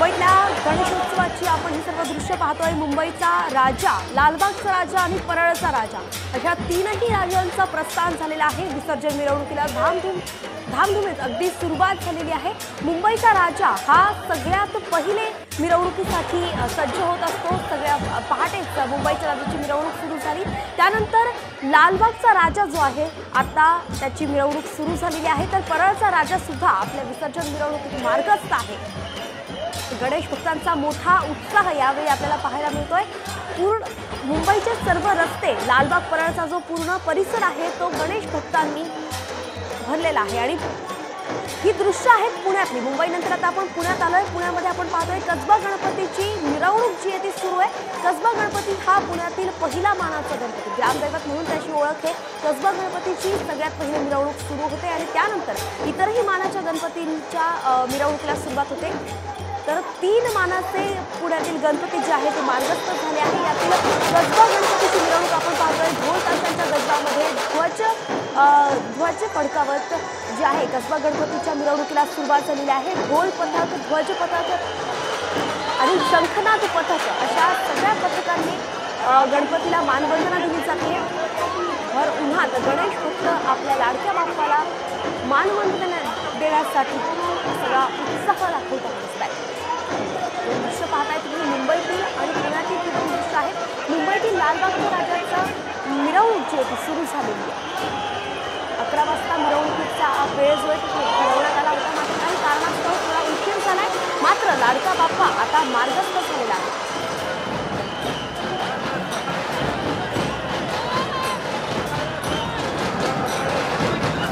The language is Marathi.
मुंबईतल्या गणेशोत्सवाची आपण ही सर्व दृश्य पाहतोय। मुंबईचा राजा, लालबागचा राजा आणि परळचा राजा अशा तीनही राजांचा प्रस्थान झालेला आहे। विसर्जन मिरवणुकीला धामधुमीत अगदी सुरुवात झालेली आहे। मुंबईचा राजा हा सगळ्यात पहिले मिरवणुकीसाठी सज्ज होत असतो। सगळ्या पहाटेच मुंबईच्या राजाची मिरवणूक सुरू झाली। त्यानंतर लालबागचा राजा जो आहे आता त्याची मिरवणूक सुरू झालेली आहे, तर परळचा राजा सुद्धा आपल्या विसर्जन मिरवणुकीत मार्गस्थ आहे। गणेश भक्तांचा मोठा उत्साह यावेळी आपल्याला पाहायला मिळतोय। पूर्ण मुंबईचे सर्व रस्ते, लालबाग परळचा जो पूर्ण परिसर आहे तो गणेश भक्तांनी भरलेला आहे। आणि ही दृश्य आहेत पुण्यातली। मुंबईनंतर आता आपण पुण्यात आलोय। पुण्यामध्ये आपण पाहतोय कसबा गणपतीची मिरवणूक जी आहे ती सुरू आहे। कसबा गणपती हा पुण्यातील पहिला मानाचा गणपती, ग्रामदैवत म्हणून त्याची ओळख आहे। कसबा गणपतीची सगळ्यात पहिली मिरवणूक सुरू होते आणि त्यानंतर इतरही मानाच्या गणपतींच्या मिरवणुकीला सुरुवात होते। तर 3 मानाचे पुण्यातील गणपती जे आहेत ते मार्गस्थ झाले आहे। यातील कसबा गणपतीची मिरवणूक आपण पाहतोय। ढोल ताशांच्या गजरामध्ये ध्वज फडकावत जे आहे कसबा गणपतीच्या मिरवणुकीला सुरुवात झालेली आहे। ढोल पथक, ध्वज पथक आणि शंखनाद पथक अशा सगळ्या पथकांनी गणपतीला मानवंदना दिली जाते। भर उन्हात गणेश भक्त आपल्या लाडक्या बाप्पाला मानवंदना देण्यासाठी सगळा उत्साह दाखवतात दिसत आहे। दृश्य पाहताय तुम्ही मुंबईतील आणि पुण्यातील दृश्य आहेत। मुंबईतील लालबागच्या राजाचं मिरवणूक जी आहे ती सुरू झालेली आहे। 11 वाजता मिरवणुकीचा वेळ जो आहे तो ठरवण्यात आला होता, मात्र काही कारणास्तव थोडा उशीर झालाय। मात्र लाडका बाप्पा आता मार्गस्थ